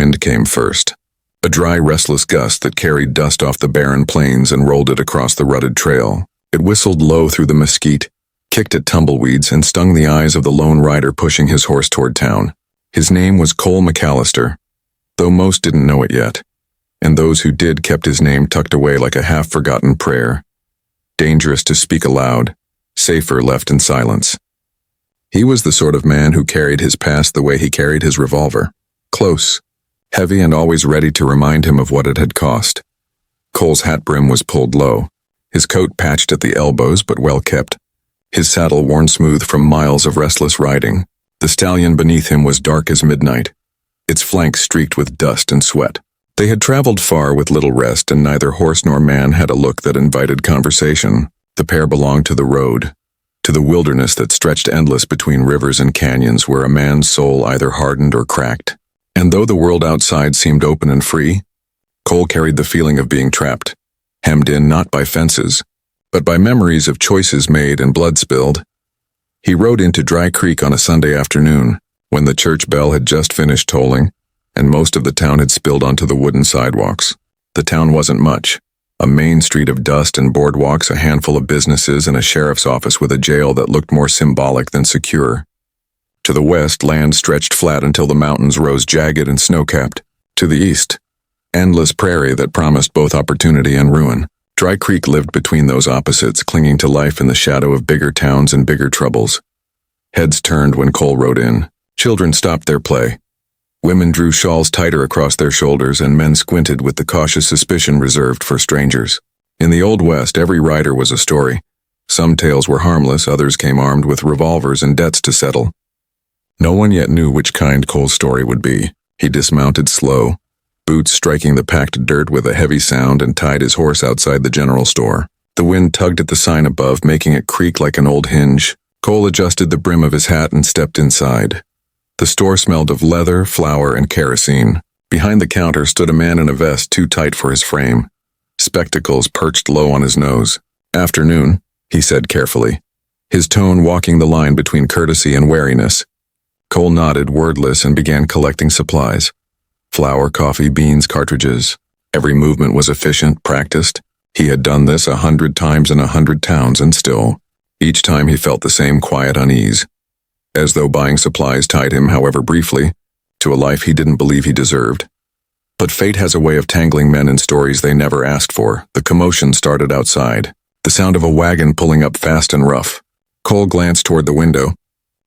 wind came first. A dry, restless gust that carried dust off the barren plains and rolled it across the rutted trail. It whistled low through the mesquite, kicked at tumbleweeds, and stung the eyes of the lone rider pushing his horse toward town. His name was Cole McAllister, though most didn't know it yet, and those who did kept his name tucked away like a half-forgotten prayer. Dangerous to speak aloud, safer left in silence. He was the sort of man who carried his past the way he carried his revolver, close, heavy, and always ready to remind him of what it had cost. Cole's hat brim was pulled low, his coat patched at the elbows but well kept, his saddle worn smooth from miles of restless riding. The stallion beneath him was dark as midnight, its flanks streaked with dust and sweat. They had traveled far with little rest, and neither horse nor man had a look that invited conversation. The pair belonged to the road, to the wilderness that stretched endless between rivers and canyons where a man's soul either hardened or cracked. And though the world outside seemed open and free, Cole carried the feeling of being trapped, hemmed in not by fences, but by memories of choices made and blood spilled. He rode into Dry Creek on a Sunday afternoon, when the church bell had just finished tolling, and most of the town had spilled onto the wooden sidewalks. The town wasn't much. A main street of dust and boardwalks, a handful of businesses, and a sheriff's office with a jail that looked more symbolic than secure. To the west, land stretched flat until the mountains rose jagged and snow-capped. To the east, endless prairie that promised both opportunity and ruin. Dry Creek lived between those opposites, clinging to life in the shadow of bigger towns and bigger troubles. Heads turned when Cole rode in. Children stopped their play. Women drew shawls tighter across their shoulders, and men squinted with the cautious suspicion reserved for strangers. In the Old West, every rider was a story. Some tales were harmless, others came armed with revolvers and debts to settle. No one yet knew which kind Cole's story would be. He dismounted slow, boots striking the packed dirt with a heavy sound, and tied his horse outside the general store. The wind tugged at the sign above, making it creak like an old hinge. Cole adjusted the brim of his hat and stepped inside. The store smelled of leather, flour, and kerosene. Behind the counter stood a man in a vest too tight for his frame, spectacles perched low on his nose. "Afternoon," he said carefully, his tone walking the line between courtesy and wariness. Cole nodded, wordless, and began collecting supplies. Flour, coffee, beans, cartridges. Every movement was efficient, practiced. He had done this 100 times in 100 towns, and still, each time he felt the same quiet unease, as though buying supplies tied him, however briefly, to a life he didn't believe he deserved. But fate has a way of tangling men in stories they never asked for. The commotion started outside, the sound of a wagon pulling up fast and rough. Cole glanced toward the window.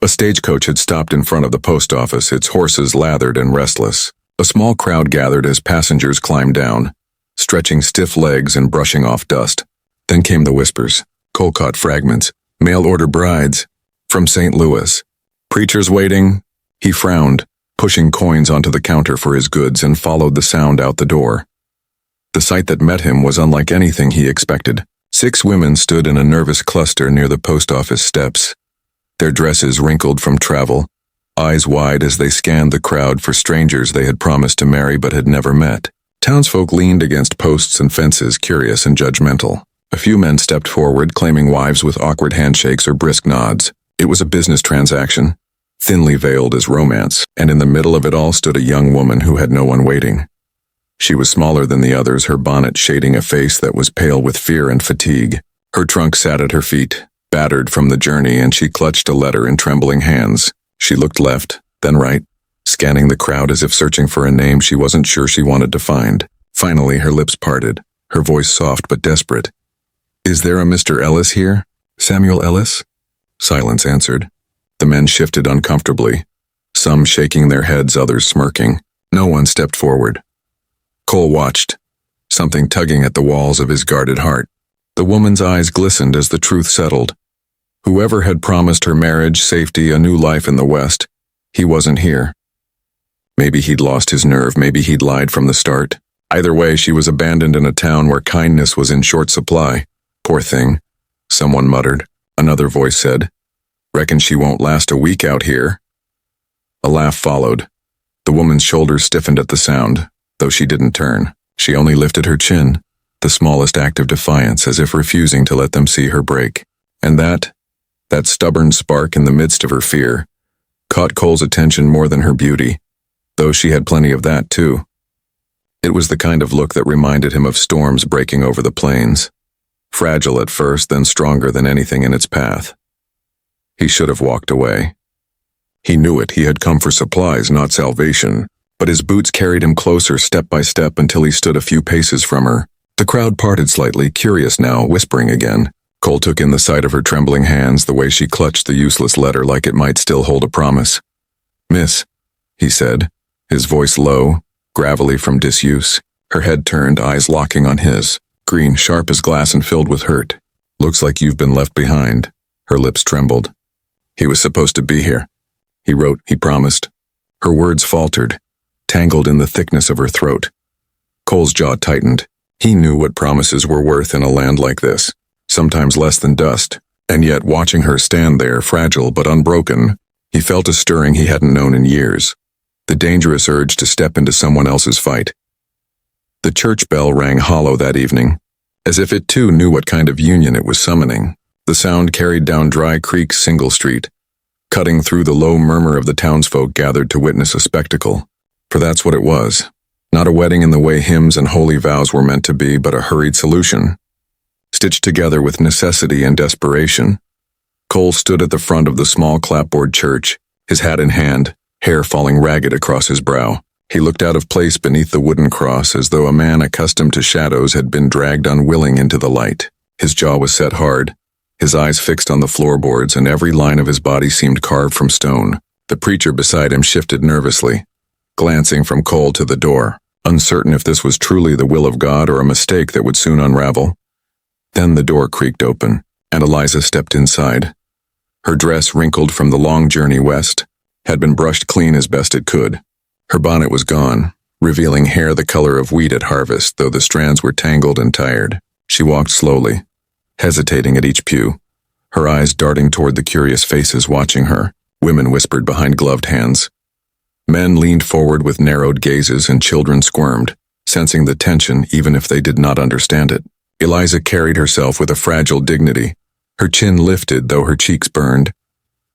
A stagecoach had stopped in front of the post office, its horses lathered and restless. A small crowd gathered as passengers climbed down, stretching stiff legs and brushing off dust. Then came the whispers. Cole caught fragments. "Mail-order brides. From St. Louis. Preachers waiting." He frowned, pushing coins onto the counter for his goods, and followed the sound out the door. The sight that met him was unlike anything he expected. 6 women stood in a nervous cluster near the post office steps, their dresses wrinkled from travel, eyes wide as they scanned the crowd for strangers they had promised to marry but had never met. Townsfolk leaned against posts and fences, curious and judgmental. A few men stepped forward, claiming wives with awkward handshakes or brisk nods. It was a business transaction, thinly veiled as romance, and in the middle of it all stood a young woman who had no one waiting. She was smaller than the others, her bonnet shading a face that was pale with fear and fatigue. Her trunk sat at her feet, battered from the journey, and she clutched a letter in trembling hands. She looked left, then right, scanning the crowd as if searching for a name she wasn't sure she wanted to find. Finally, her lips parted, her voice soft but desperate. "Is there a Mr. Ellis here? Samuel Ellis?" Silence answered. The men shifted uncomfortably, some shaking their heads, others smirking. No one stepped forward. Cole watched, something tugging at the walls of his guarded heart. The woman's eyes glistened as the truth settled. Whoever had promised her marriage, safety, a new life in the West, he wasn't here. Maybe he'd lost his nerve, maybe he'd lied from the start. Either way, she was abandoned in a town where kindness was in short supply. "Poor thing," someone muttered. Another voice said, "Reckon she won't last a week out here." A laugh followed. The woman's shoulders stiffened at the sound, though she didn't turn. She only lifted her chin, the smallest act of defiance, as if refusing to let them see her break. And that stubborn spark in the midst of her fear, caught Cole's attention more than her beauty. though she had plenty of that too. It was the kind of look that reminded him of storms breaking over the plains. Fragile at first, then stronger than anything in its path. He should have walked away. He knew it. He had come for supplies, not salvation, but his boots carried him closer step by step until he stood a few paces from her. The crowd parted slightly, curious now, whispering again. Cole took in the sight of her trembling hands, the way she clutched the useless letter like it might still hold a promise. "Miss," he said, his voice low, gravelly from disuse. Her head turned, eyes locking on his, green, sharp as glass and filled with hurt. "Looks like you've been left behind." Her lips trembled. "He was supposed to be here. He wrote, he promised." Her words faltered, tangled in the thickness of her throat. Cole's jaw tightened. He knew what promises were worth in a land like this, sometimes less than dust, and yet watching her stand there, fragile but unbroken, he felt a stirring he hadn't known in years, the dangerous urge to step into someone else's fight. The church bell rang hollow that evening, as if it too knew what kind of union it was summoning. The sound carried down Dry Creek's single street, cutting through the low murmur of the townsfolk gathered to witness a spectacle. For that's what it was. Not a wedding in the way hymns and holy vows were meant to be, but a hurried solution, stitched together with necessity and desperation. Cole stood at the front of the small clapboard church, his hat in hand, hair falling ragged across his brow. He looked out of place beneath the wooden cross, as though a man accustomed to shadows had been dragged unwilling into the light. His jaw was set hard, his eyes fixed on the floorboards, and every line of his body seemed carved from stone. The preacher beside him shifted nervously, glancing from Cole to the door, uncertain if this was truly the will of God or a mistake that would soon unravel. Then the door creaked open, and Eliza stepped inside. Her dress, wrinkled from the long journey west, had been brushed clean as best it could. Her bonnet was gone, revealing hair the color of wheat at harvest, though the strands were tangled and tired. She walked slowly, hesitating at each pew, her eyes darting toward the curious faces watching her. Women whispered behind gloved hands. Men leaned forward with narrowed gazes, and children squirmed, sensing the tension even if they did not understand it. Eliza carried herself with a fragile dignity, her chin lifted though her cheeks burned.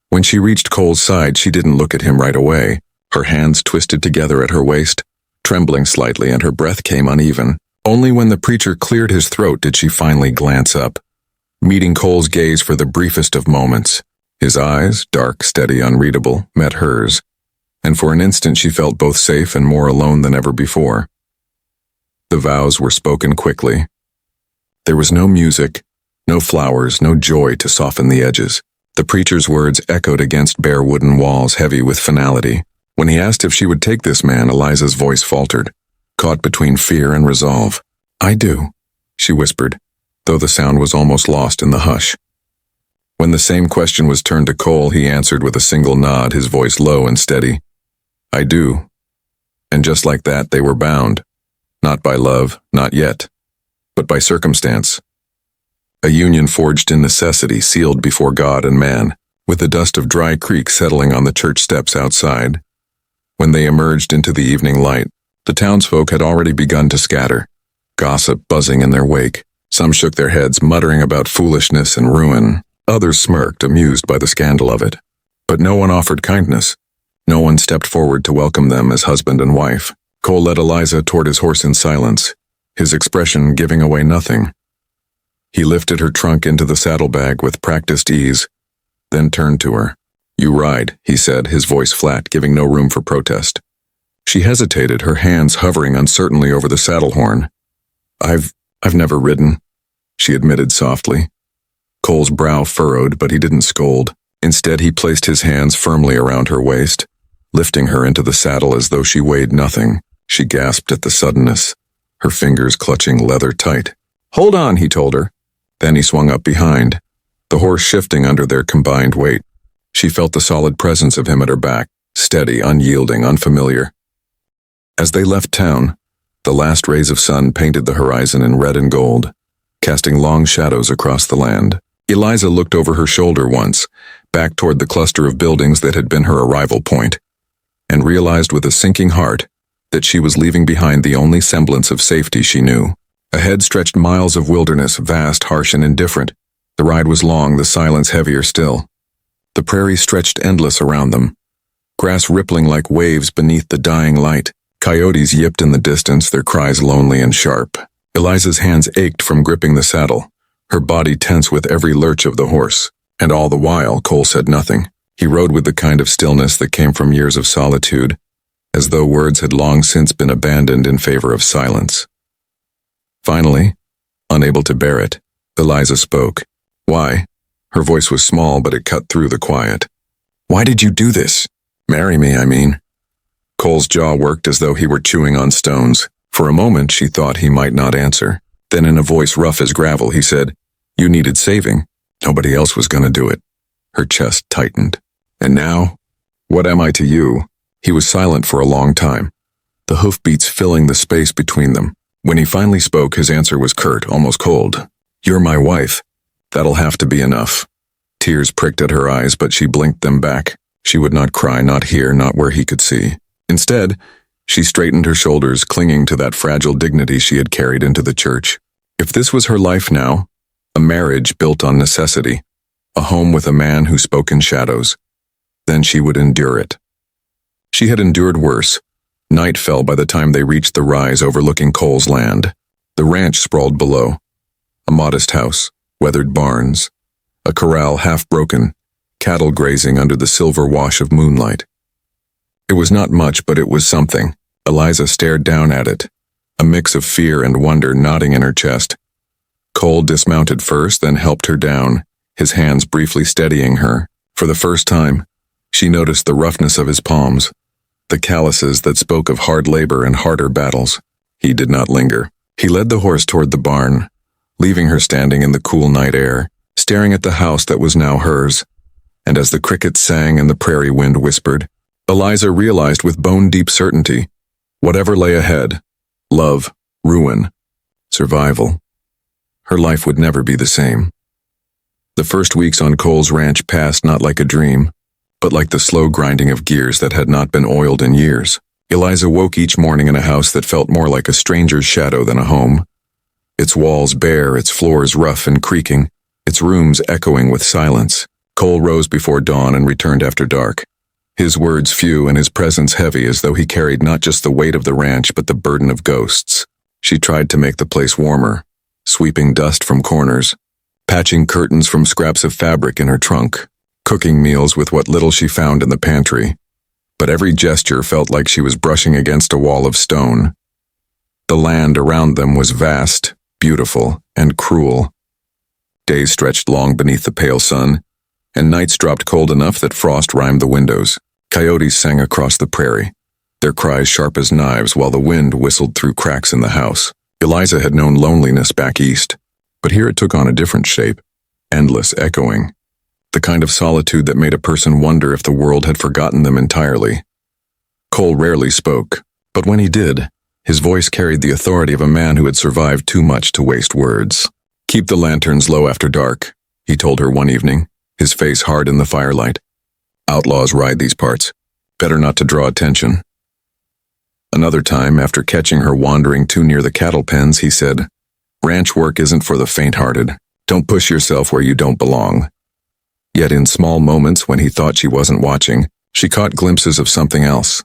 When she reached Cole's side, she didn't look at him right away, her hands twisted together at her waist, trembling slightly, and her breath came uneven. Only when the preacher cleared his throat did she finally glance up, meeting Cole's gaze for the briefest of moments. His eyes, dark, steady, unreadable, met hers, and for an instant she felt both safe and more alone than ever before. The vows were spoken quickly. There was no music, no flowers, no joy to soften the edges. The preacher's words echoed against bare wooden walls, heavy with finality. When he asked if she would take this man, Eliza's voice faltered, caught between fear and resolve. "I do," she whispered, though the sound was almost lost in the hush. When the same question was turned to Cole, he answered with a single nod, his voice low and steady. "I do." And just like that, they were bound. Not by love, not yet, but by circumstance. A union forged in necessity, sealed before God and man, with the dust of Dry Creek settling on the church steps outside. When they emerged into the evening light, the townsfolk had already begun to scatter, gossip buzzing in their wake. Some shook their heads, muttering about foolishness and ruin. Others smirked, amused by the scandal of it. But no one offered kindness. No one stepped forward to welcome them as husband and wife. Cole led Eliza toward his horse in silence, his expression giving away nothing. He lifted her trunk into the saddlebag with practiced ease, then turned to her. "You ride," he said, his voice flat, giving no room for protest. She hesitated, her hands hovering uncertainly over the saddle horn. I've never ridden," she admitted softly. Cole's brow furrowed, but he didn't scold. Instead, he placed his hands firmly around her waist, lifting her into the saddle as though she weighed nothing. She gasped at the suddenness, her fingers clutching leather tight. "Hold on," he told her. Then he swung up behind, the horse shifting under their combined weight. She felt the solid presence of him at her back, steady, unyielding, unfamiliar. As they left town, the last rays of sun painted the horizon in red and gold, casting long shadows across the land. Eliza looked over her shoulder once, back toward the cluster of buildings that had been her arrival point, and realized with a sinking heart that she was leaving behind the only semblance of safety she knew. Ahead stretched miles of wilderness, vast, harsh, and indifferent. The ride was long, the silence heavier still. The prairie stretched endless around them, grass rippling like waves beneath the dying light. Coyotes yipped in the distance, their cries lonely and sharp. Eliza's hands ached from gripping the saddle, her body tense with every lurch of the horse. And all the while, Cole said nothing. He rode with the kind of stillness that came from years of solitude, as though words had long since been abandoned in favor of silence. Finally, unable to bear it, Eliza spoke. Why? Her voice was small, but it cut through the quiet. Why did you do this? Marry me, I mean. Cole's jaw worked as though he were chewing on stones. For a moment, she thought he might not answer. Then in a voice rough as gravel, he said, You needed saving. Nobody else was going to do it. Her chest tightened. And now? What am I to you? He was silent for a long time, the hoofbeats filling the space between them. When he finally spoke, his answer was curt, almost cold. You're my wife. That'll have to be enough. Tears pricked at her eyes, but she blinked them back. She would not cry, not here, not where he could see. Instead, she straightened her shoulders, clinging to that fragile dignity she had carried into the church. If this was her life now, a marriage built on necessity, a home with a man who spoke in shadows, then she would endure it. She had endured worse. Night fell by the time they reached the rise overlooking Cole's land. The ranch sprawled below. A modest house, weathered barns, a corral half broken, cattle grazing under the silver wash of moonlight. It was not much, but it was something. Eliza stared down at it, a mix of fear and wonder knotting in her chest. Cole dismounted first, then helped her down, his hands briefly steadying her. For the first time, she noticed the roughness of his palms, the calluses that spoke of hard labor and harder battles. He did not linger. He led the horse toward the barn, leaving her standing in the cool night air, staring at the house that was now hers. And as the crickets sang and the prairie wind whispered, Eliza realized with bone-deep certainty, whatever lay ahead, love, ruin, survival, her life would never be the same. The first weeks on Cole's ranch passed not like a dream, but like the slow grinding of gears that had not been oiled in years. Eliza woke each morning in a house that felt more like a stranger's shadow than a home. Its walls bare, its floors rough and creaking, its rooms echoing with silence. Cole rose before dawn and returned after dark, his words few and his presence heavy, as though he carried not just the weight of the ranch but the burden of ghosts. She tried to make the place warmer, sweeping dust from corners, patching curtains from scraps of fabric in her trunk, cooking meals with what little she found in the pantry. But every gesture felt like she was brushing against a wall of stone. The land around them was vast, beautiful, and cruel. Days stretched long beneath the pale sun, and nights dropped cold enough that frost rimed the windows. Coyotes sang across the prairie, their cries sharp as knives while the wind whistled through cracks in the house. Eliza had known loneliness back east, but here it took on a different shape, endless, echoing, the kind of solitude that made a person wonder if the world had forgotten them entirely. Cole rarely spoke, but when he did, his voice carried the authority of a man who had survived too much to waste words. Keep the lanterns low after dark, he told her one evening, his face hard in the firelight. Outlaws ride these parts. Better not to draw attention. Another time, after catching her wandering too near the cattle pens, he said, Ranch work isn't for the faint-hearted. Don't push yourself where you don't belong. Yet in small moments when he thought she wasn't watching, she caught glimpses of something else.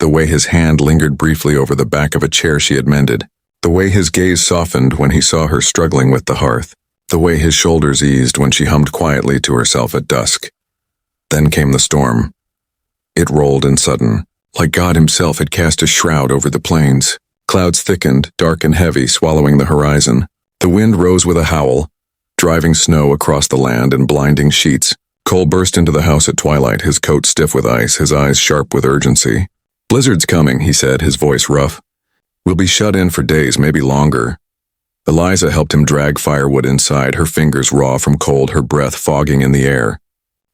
The way his hand lingered briefly over the back of a chair she had mended. The way his gaze softened when he saw her struggling with the hearth. The way his shoulders eased when she hummed quietly to herself at dusk. Then came the storm. It rolled in sudden, like God himself had cast a shroud over the plains. Clouds thickened, dark and heavy, swallowing the horizon. The wind rose with a howl, driving snow across the land in blinding sheets. Cole burst into the house at twilight, his coat stiff with ice, his eyes sharp with urgency. Blizzard's coming, he said, his voice rough. We'll be shut in for days, maybe longer. Eliza helped him drag firewood inside, her fingers raw from cold, her breath fogging in the air.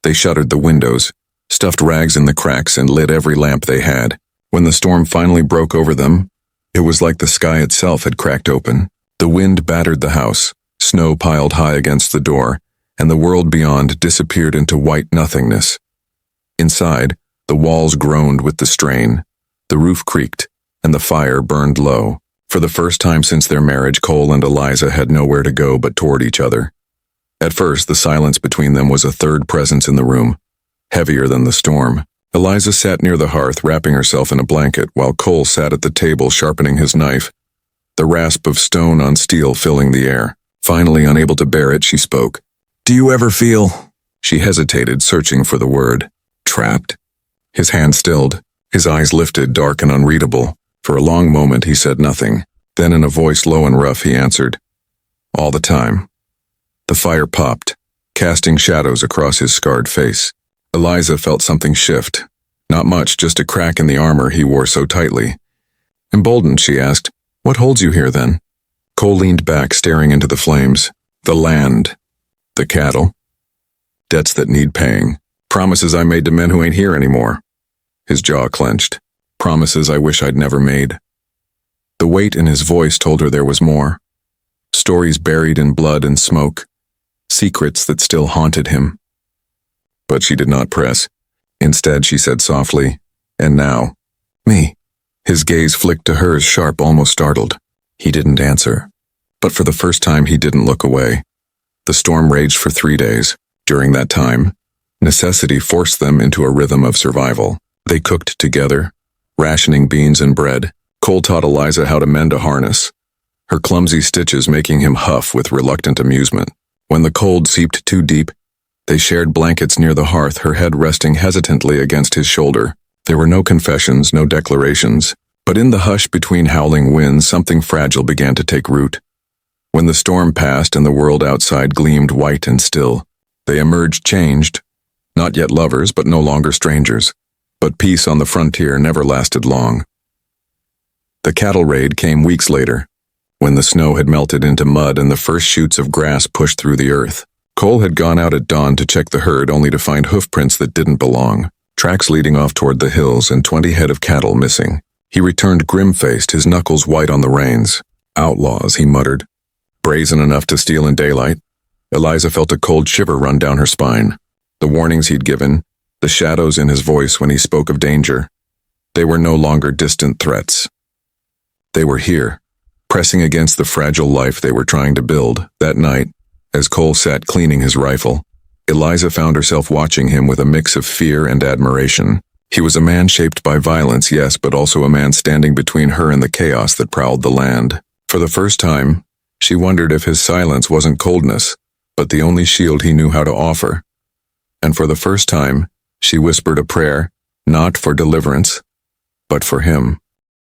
They shuttered the windows, stuffed rags in the cracks, and lit every lamp they had. When the storm finally broke over them, it was like the sky itself had cracked open. The wind battered the house, snow piled high against the door, and the world beyond disappeared into white nothingness. Inside, the walls groaned with the strain, the roof creaked, and the fire burned low. For the first time since their marriage, Cole and Eliza had nowhere to go but toward each other. At first, the silence between them was a third presence in the room, heavier than the storm. Eliza sat near the hearth, wrapping herself in a blanket, while Cole sat at the table sharpening his knife, the rasp of stone on steel filling the air. Finally, unable to bear it, she spoke. "Do you ever feel—" She hesitated, searching for the word. "Trapped?" His hand stilled, his eyes lifted, dark and unreadable. For a long moment he said nothing. Then in a voice low and rough he answered, "All the time." The fire popped, casting shadows across his scarred face. Eliza felt something shift. Not much, just a crack in the armor he wore so tightly. Emboldened, she asked, "What holds you here, then?" Cole leaned back, staring into the flames. "The land. The cattle. Debts that need paying. Promises I made to men who ain't here anymore." His jaw clenched. Promises I wish I'd never made. The weight in his voice told her there was more. Stories buried in blood and smoke. Secrets that still haunted him. But she did not press. Instead, she said softly, "And now, me." His gaze flicked to hers, sharp, almost startled. He didn't answer. But for the first time, he didn't look away. The storm raged for 3 days. During that time, necessity forced them into a rhythm of survival. They cooked together, rationing beans and bread. Cole taught Eliza how to mend a harness, her clumsy stitches making him huff with reluctant amusement. When the cold seeped too deep, they shared blankets near the hearth, her head resting hesitantly against his shoulder. There were no confessions, no declarations, but in the hush between howling winds, something fragile began to take root. When the storm passed and the world outside gleamed white and still, they emerged changed, not yet lovers, but no longer strangers. But peace on the frontier never lasted long. The cattle raid came weeks later, when the snow had melted into mud and the first shoots of grass pushed through the earth. Cole had gone out at dawn to check the herd, only to find hoofprints that didn't belong, tracks leading off toward the hills, and 20 head of cattle missing. He returned grim-faced, his knuckles white on the reins. "Outlaws," he muttered. "Brazen enough to steal in daylight." Eliza felt a cold shiver run down her spine. The warnings he'd given, the shadows in his voice when he spoke of danger, they were no longer distant threats. They were here, pressing against the fragile life they were trying to build. That night, as Cole sat cleaning his rifle, Eliza found herself watching him with a mix of fear and admiration. He was a man shaped by violence, yes, but also a man standing between her and the chaos that prowled the land. For the first time, she wondered if his silence wasn't coldness, but the only shield he knew how to offer. And for the first time, she whispered a prayer, not for deliverance, but for him.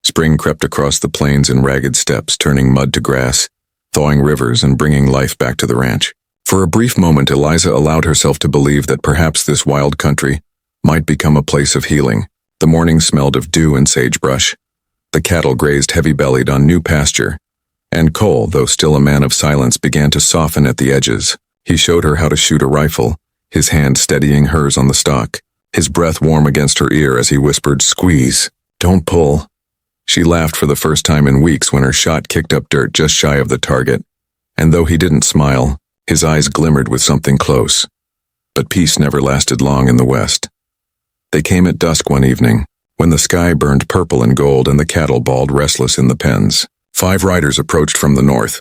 Spring crept across the plains in ragged steps, turning mud to grass, thawing rivers and bringing life back to the ranch. For a brief moment, Eliza allowed herself to believe that perhaps this wild country might become a place of healing. The morning smelled of dew and sagebrush. The cattle grazed heavy-bellied on new pasture, and Cole, though still a man of silence, began to soften at the edges. He showed her how to shoot a rifle, his hand steadying hers on the stock, his breath warm against her ear as he whispered, "Squeeze, don't pull." She laughed for the first time in weeks when her shot kicked up dirt just shy of the target, and though he didn't smile, his eyes glimmered with something close. But peace never lasted long in the West. They came at dusk one evening, when the sky burned purple and gold and the cattle bawled restless in the pens. 5 riders approached from the north,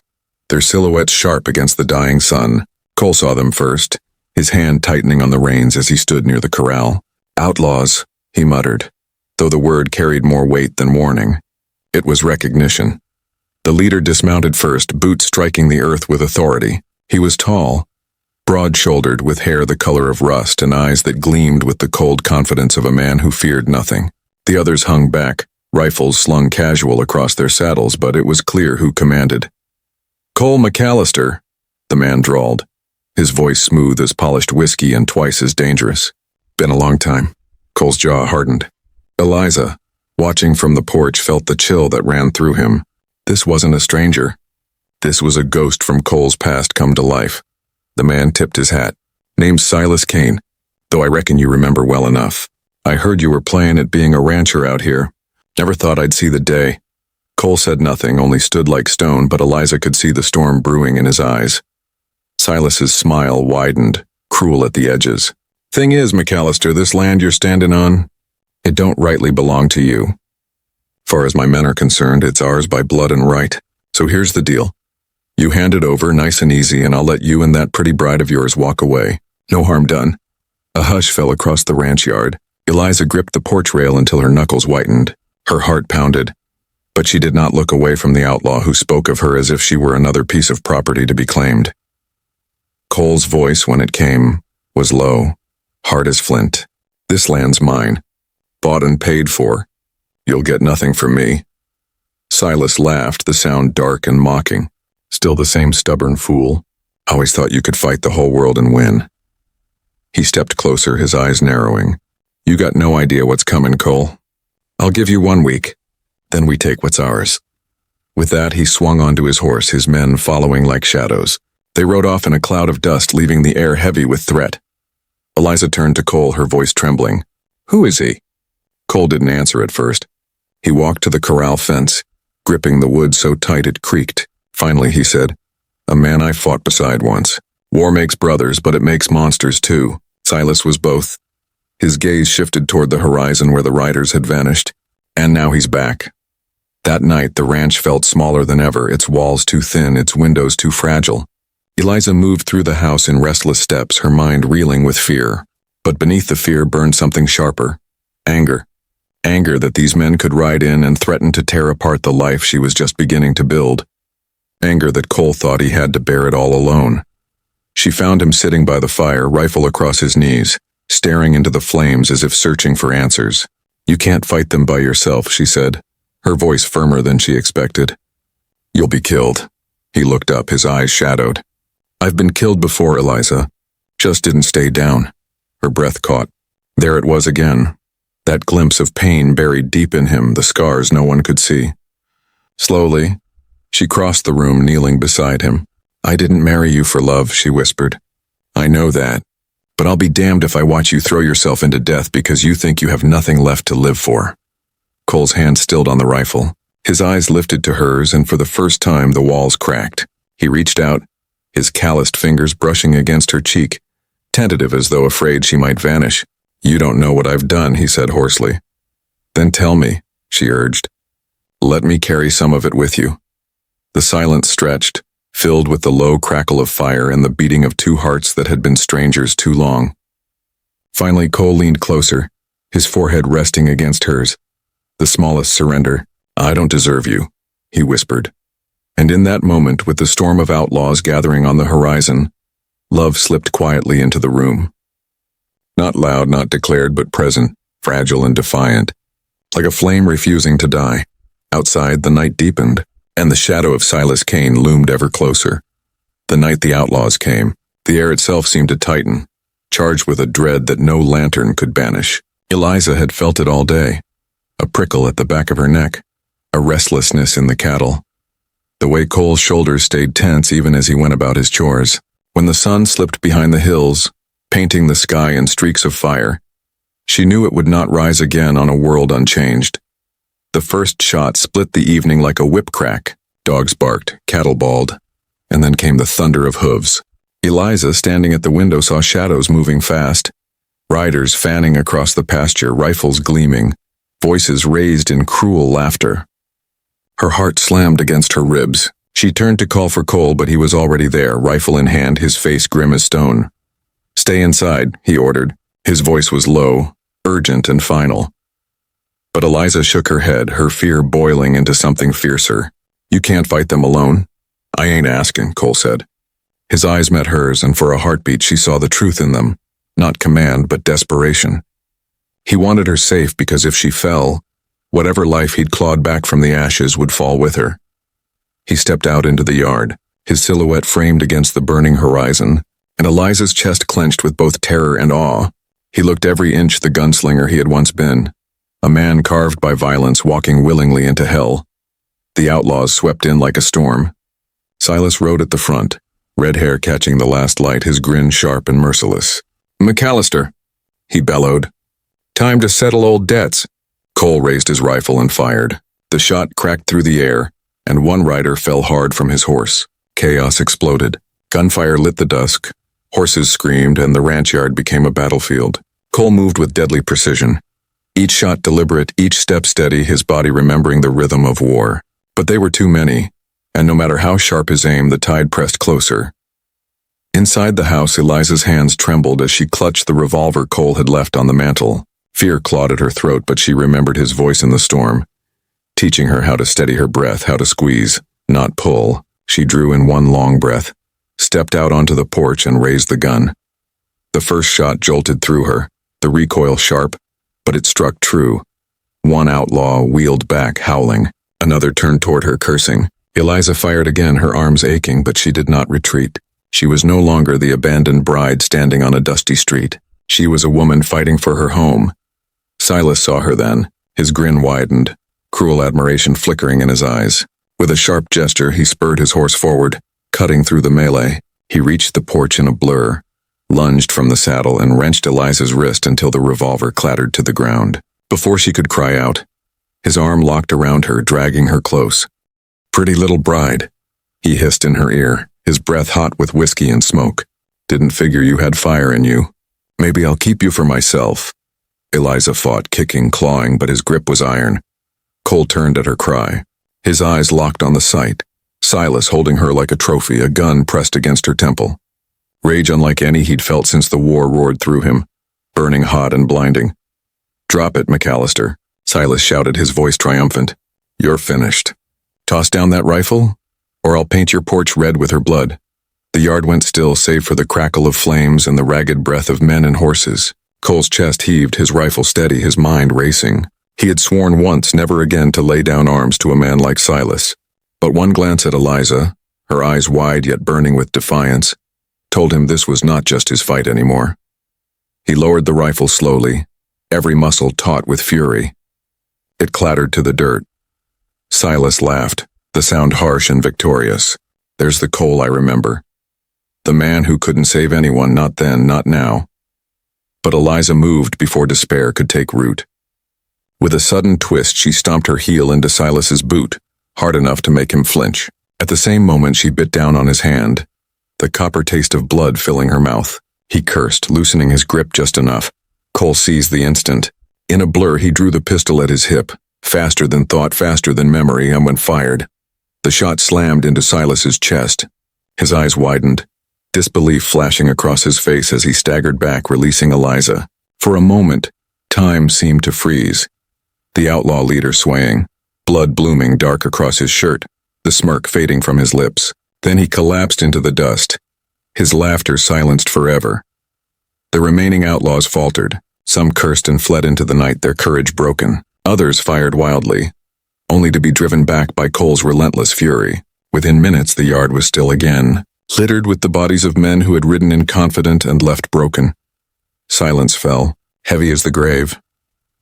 their silhouettes sharp against the dying sun. Cole saw them first, his hand tightening on the reins as he stood near the corral. "Outlaws," he muttered, though the word carried more weight than warning. It was recognition. The leader dismounted first, boots striking the earth with authority. He was tall, broad-shouldered, with hair the color of rust and eyes that gleamed with the cold confidence of a man who feared nothing. The others hung back, rifles slung casual across their saddles, but it was clear who commanded. "Cole McAllister," the man drawled, his voice smooth as polished whiskey and twice as dangerous. "Been a long time." Cole's jaw hardened. Eliza, watching from the porch, felt the chill that ran through him. This wasn't a stranger. This was a ghost from Cole's past come to life. The man tipped his hat. "Name's Silas Kane, though I reckon you remember well enough. I heard you were playing at being a rancher out here. Never thought I'd see the day." Cole said nothing, only stood like stone, but Eliza could see the storm brewing in his eyes. Silas's smile widened, cruel at the edges. "Thing is, McAllister, this land you're standing on, it don't rightly belong to you. Far as my men are concerned, it's ours by blood and right. So here's the deal. You hand it over nice and easy, and I'll let you and that pretty bride of yours walk away. No harm done." A hush fell across the ranch yard. Eliza gripped the porch rail until her knuckles whitened. Her heart pounded. But she did not look away from the outlaw who spoke of her as if she were another piece of property to be claimed. Cole's voice, when it came, was low, hard as flint. "This land's mine. Bought and paid for. You'll get nothing from me." Silas laughed, the sound dark and mocking. "Still the same stubborn fool. Always thought you could fight the whole world and win." He stepped closer, his eyes narrowing. "You got no idea what's coming, Cole. I'll give you 1 week. Then we take what's ours." With that, he swung onto his horse, his men following like shadows. They rode off in a cloud of dust, leaving the air heavy with threat. Eliza turned to Cole, her voice trembling. "Who is he?" Cole didn't answer at first. He walked to the corral fence, gripping the wood so tight it creaked. Finally, he said, "A man I fought beside once. War makes brothers, but it makes monsters too." Silas was both. His gaze shifted toward the horizon where the riders had vanished. And now he's back. That night, the ranch felt smaller than ever, its walls too thin, its windows too fragile. Eliza moved through the house in restless steps, her mind reeling with fear. But beneath the fear burned something sharper. Anger. Anger that these men could ride in and threaten to tear apart the life she was just beginning to build. Anger that Cole thought he had to bear it all alone. She found him sitting by the fire, rifle across his knees, staring into the flames as if searching for answers. "You can't fight them by yourself," she said, her voice firmer than she expected. "You'll be killed." He looked up, his eyes shadowed. "I've been killed before, Eliza. Just didn't stay down." Her breath caught. There it was again. That glimpse of pain buried deep in him, the scars no one could see. Slowly, she crossed the room, kneeling beside him. "I didn't marry you for love," she whispered. "I know that. But I'll be damned if I watch you throw yourself into death because you think you have nothing left to live for." Cole's hand stilled on the rifle. His eyes lifted to hers, and for the first time the walls cracked. He reached out, his calloused fingers brushing against her cheek, tentative as though afraid she might vanish. "You don't know what I've done," he said hoarsely. "Then tell me," she urged. "Let me carry some of it with you." The silence stretched, filled with the low crackle of fire and the beating of two hearts that had been strangers too long. Finally, Cole leaned closer, his forehead resting against hers. The smallest surrender. "I don't deserve you," he whispered. And in that moment, with the storm of outlaws gathering on the horizon, love slipped quietly into the room. Not loud, not declared, but present, fragile and defiant, like a flame refusing to die. Outside, the night deepened, and the shadow of Silas Kane loomed ever closer. The night the outlaws came, the air itself seemed to tighten, charged with a dread that no lantern could banish. Eliza had felt it all day. A prickle at the back of her neck, a restlessness in the cattle. The way Cole's shoulders stayed tense even as he went about his chores. When the sun slipped behind the hills, painting the sky in streaks of fire, she knew it would not rise again on a world unchanged. The first shot split the evening like a whip crack. Dogs barked, cattle bawled, and then came the thunder of hooves. Eliza, standing at the window, saw shadows moving fast, riders fanning across the pasture, rifles gleaming, voices raised in cruel laughter. Her heart slammed against her ribs. She turned to call for Cole, but he was already there, rifle in hand, his face grim as stone. "Stay inside," he ordered. His voice was low, urgent and final. But Eliza shook her head, her fear boiling into something fiercer. "You can't fight them alone." "I ain't asking," Cole said. His eyes met hers, and for a heartbeat she saw the truth in them. Not command, but desperation. He wanted her safe because if she fell, whatever life he'd clawed back from the ashes would fall with her. He stepped out into the yard, his silhouette framed against the burning horizon, and Eliza's chest clenched with both terror and awe. He looked every inch the gunslinger he had once been, a man carved by violence walking willingly into hell. The outlaws swept in like a storm. Silas rode at the front, red hair catching the last light, his grin sharp and merciless. "McAllister," he bellowed. "Time to settle old debts." Cole raised his rifle and fired. The shot cracked through the air, and one rider fell hard from his horse. Chaos exploded. Gunfire lit the dusk. Horses screamed, and the ranch yard became a battlefield. Cole moved with deadly precision. Each shot deliberate, each step steady, his body remembering the rhythm of war. But they were too many, and no matter how sharp his aim, the tide pressed closer. Inside the house, Eliza's hands trembled as she clutched the revolver Cole had left on the mantel. Fear clawed at her throat, but she remembered his voice in the storm, teaching her how to steady her breath, how to squeeze, not pull. She drew in one long breath, stepped out onto the porch and raised the gun. The first shot jolted through her, the recoil sharp, but it struck true. One outlaw wheeled back, howling. Another turned toward her, cursing. Eliza fired again, her arms aching, but she did not retreat. She was no longer the abandoned bride standing on a dusty street. She was a woman fighting for her home. Silas saw her then, his grin widened, cruel admiration flickering in his eyes. With a sharp gesture, he spurred his horse forward, cutting through the melee. He reached the porch in a blur, lunged from the saddle and wrenched Eliza's wrist until the revolver clattered to the ground. Before she could cry out, his arm locked around her, dragging her close. "Pretty little bride," he hissed in her ear, his breath hot with whiskey and smoke. "Didn't figure you had fire in you. Maybe I'll keep you for myself." Eliza fought, kicking, clawing, but his grip was iron. Cole turned at her cry, his eyes locked on the sight. Silas holding her like a trophy, a gun pressed against her temple. Rage unlike any he'd felt since the war roared through him, burning hot and blinding. "Drop it, McAllister," Silas shouted, his voice triumphant. "You're finished. Toss down that rifle, or I'll paint your porch red with her blood." The yard went still, save for the crackle of flames and the ragged breath of men and horses. Cole's chest heaved, his rifle steady, his mind racing. He had sworn once never again to lay down arms to a man like Silas. But one glance at Eliza, her eyes wide yet burning with defiance, told him this was not just his fight anymore. He lowered the rifle slowly, every muscle taut with fury. It clattered to the dirt. Silas laughed, the sound harsh and victorious. "There's the Cole I remember. The man who couldn't save anyone, not then, not now." But Eliza moved before despair could take root. With a sudden twist, she stomped her heel into Silas's boot, hard enough to make him flinch. At the same moment, she bit down on his hand, the copper taste of blood filling her mouth. He cursed, loosening his grip just enough. Cole seized the instant. In a blur, he drew the pistol at his hip, faster than thought, faster than memory, and when fired, the shot slammed into Silas's chest. His eyes widened, disbelief flashing across his face as he staggered back, releasing Eliza. For a moment, time seemed to freeze. The outlaw leader swaying, blood blooming dark across his shirt, the smirk fading from his lips. Then he collapsed into the dust, his laughter silenced forever. The remaining outlaws faltered. Some cursed and fled into the night, their courage broken. Others fired wildly, only to be driven back by Cole's relentless fury. Within minutes, the yard was still again, littered with the bodies of men who had ridden in confident and left broken. Silence fell, heavy as the grave.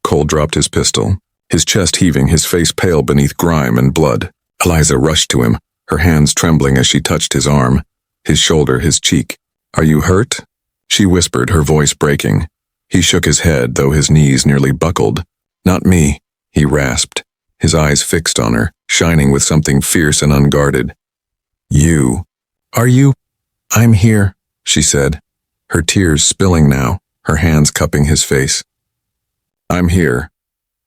Cole dropped his pistol, his chest heaving, his face pale beneath grime and blood. Eliza rushed to him, her hands trembling as she touched his arm, his shoulder, his cheek. "Are you hurt?" she whispered, her voice breaking. He shook his head, though his knees nearly buckled. "Not me," he rasped, his eyes fixed on her, shining with something fierce and unguarded. "You. Are you?" "I'm here," she said, her tears spilling now, her hands cupping his face. "I'm here."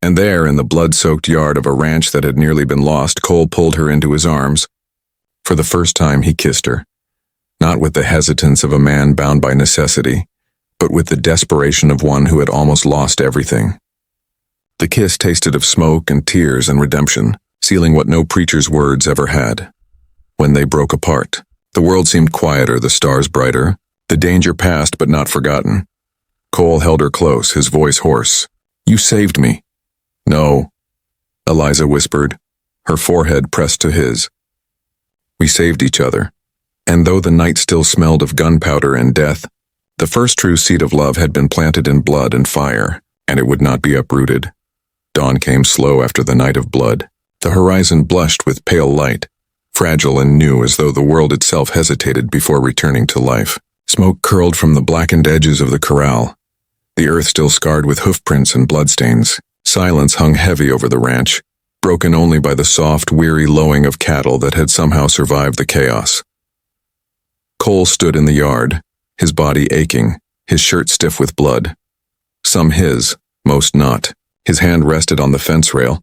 And there, in the blood-soaked yard of a ranch that had nearly been lost, Cole pulled her into his arms. For the first time, he kissed her, not with the hesitance of a man bound by necessity, but with the desperation of one who had almost lost everything. The kiss tasted of smoke and tears and redemption, sealing what no preacher's words ever had. When they broke apart, the world seemed quieter, the stars brighter, the danger past but not forgotten. Cole held her close, his voice hoarse. "You saved me." "No," Eliza whispered, her forehead pressed to his. "We saved each other." And though the night still smelled of gunpowder and death, the first true seed of love had been planted in blood and fire, and it would not be uprooted. Dawn came slow after the night of blood. The horizon blushed with pale light, fragile and new, as though the world itself hesitated before returning to life. Smoke curled from the blackened edges of the corral, the earth still scarred with hoofprints and bloodstains. Silence hung heavy over the ranch, broken only by the soft, weary lowing of cattle that had somehow survived the chaos. Cole stood in the yard, his body aching, his shirt stiff with blood. Some his, most not. His hand rested on the fence rail,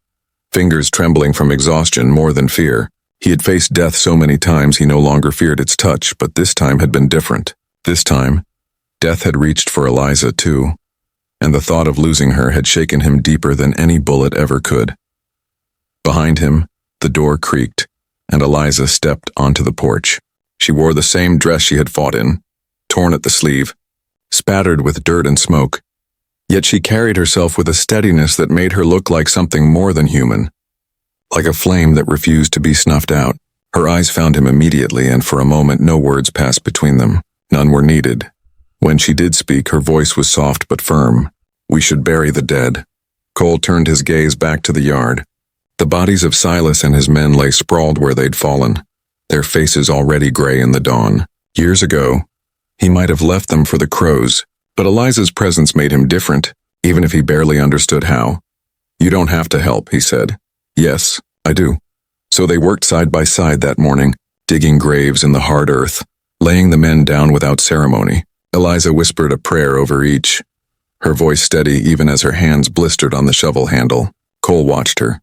fingers trembling from exhaustion more than fear. He had faced death so many times he no longer feared its touch, but this time had been different. This time, death had reached for Eliza too. and the thought of losing her had shaken him deeper than any bullet ever could. Behind him, the door creaked, and Eliza stepped onto the porch. She wore the same dress she had fought in, torn at the sleeve, spattered with dirt and smoke. Yet she carried herself with a steadiness that made her look like something more than human, like a flame that refused to be snuffed out. Her eyes found him immediately, and for a moment no words passed between them. None were needed. When she did speak, her voice was soft but firm. "We should bury the dead." Cole turned his gaze back to the yard. The bodies of Silas and his men lay sprawled where they'd fallen, their faces already gray in the dawn. Years ago, he might have left them for the crows, but Eliza's presence made him different, even if he barely understood how. "You don't have to help," he said. "Yes, I do." So they worked side by side that morning, digging graves in the hard earth, laying the men down without ceremony. Eliza whispered a prayer over each, her voice steady even as her hands blistered on the shovel handle. Cole watched her,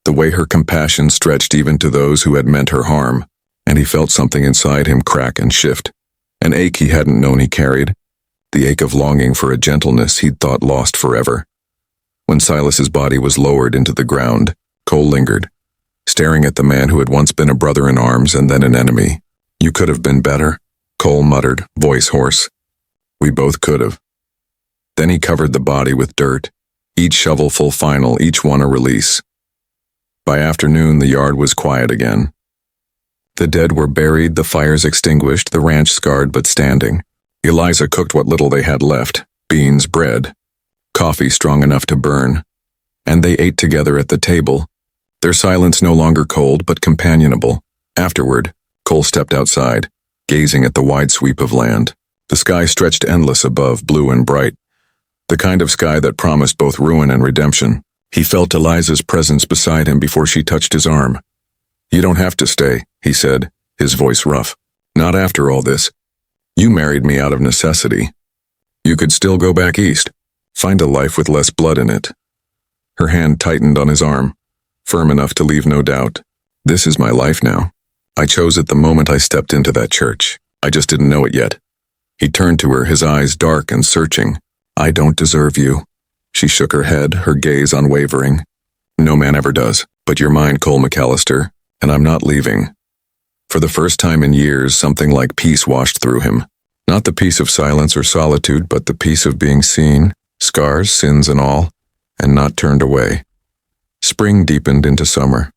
the way her compassion stretched even to those who had meant her harm, and he felt something inside him crack and shift, an ache he hadn't known he carried, the ache of longing for a gentleness he'd thought lost forever. When Silas's body was lowered into the ground, Cole lingered, staring at the man who had once been a brother in arms and then an enemy. "You could have been better," Cole muttered, voice hoarse. "We both could have." Then he covered the body with dirt, each shovelful final, each one a release. By afternoon, the yard was quiet again. The dead were buried, the fires extinguished, the ranch scarred but standing. Eliza cooked what little they had left, beans, bread, coffee strong enough to burn, and they ate together at the table, their silence no longer cold but companionable. Afterward, Cole stepped outside, gazing at the wide sweep of land. The sky stretched endless above, blue and bright, the kind of sky that promised both ruin and redemption. He felt Eliza's presence beside him before she touched his arm. "You don't have to stay," he said, his voice rough. "Not after all this. You married me out of necessity. You could still go back east, find a life with less blood in it." Her hand tightened on his arm, firm enough to leave no doubt. "This is my life now. I chose it the moment I stepped into that church. I just didn't know it yet." He turned to her, his eyes dark and searching. "I don't deserve you." She shook her head, her gaze unwavering. "No man ever does. But you're mine, Cole McAllister, and I'm not leaving." For the first time in years, something like peace washed through him. Not the peace of silence or solitude, but the peace of being seen, scars, sins and all, and not turned away. Spring deepened into summer.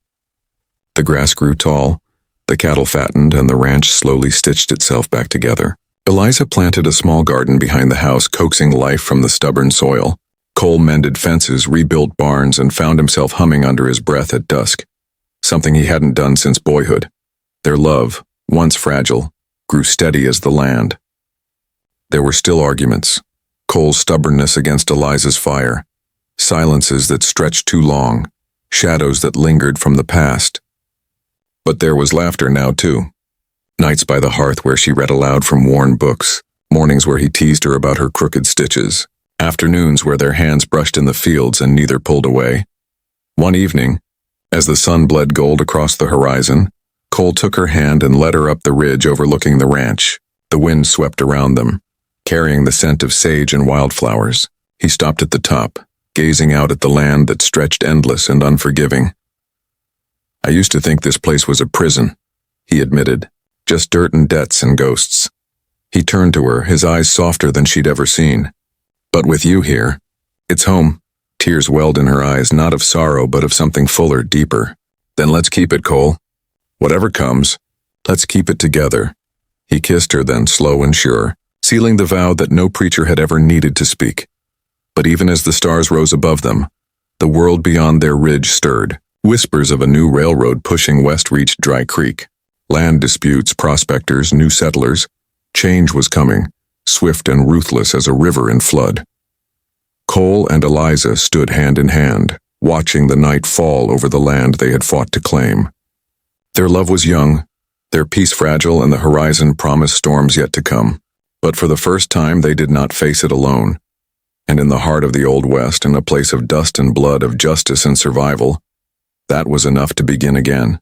The grass grew tall, the cattle fattened, and the ranch slowly stitched itself back together. Eliza planted a small garden behind the house, coaxing life from the stubborn soil. Cole mended fences, rebuilt barns, and found himself humming under his breath at dusk, something he hadn't done since boyhood. Their love, once fragile, grew steady as the land. There were still arguments, Cole's stubbornness against Eliza's fire, silences that stretched too long, shadows that lingered from the past. But there was laughter now, too. Nights by the hearth where she read aloud from worn books, mornings where he teased her about her crooked stitches, afternoons where their hands brushed in the fields and neither pulled away. One evening, as the sun bled gold across the horizon, Cole took her hand and led her up the ridge overlooking the ranch. The wind swept around them, carrying the scent of sage and wildflowers. He stopped at the top, gazing out at the land that stretched endless and unforgiving. "I used to think this place was a prison," he admitted, "just dirt and debts and ghosts." He turned to her, his eyes softer than she'd ever seen. "But with you here, it's home." Tears welled in her eyes, not of sorrow, but of something fuller, deeper. "Then let's keep it, Cole. Whatever comes, let's keep it together." He kissed her then, slow and sure, sealing the vow that no preacher had ever needed to speak. But even as the stars rose above them, the world beyond their ridge stirred. Whispers of a new railroad pushing west reached Dry Creek. Land disputes, prospectors, new settlers. Change was coming, swift and ruthless as a river in flood. Cole and Eliza stood hand in hand, watching the night fall over the land they had fought to claim. Their love was young, their peace fragile, and the horizon promised storms yet to come. But for the first time they did not face it alone. And in the heart of the Old West, in a place of dust and blood, of justice and survival, that was enough to begin again.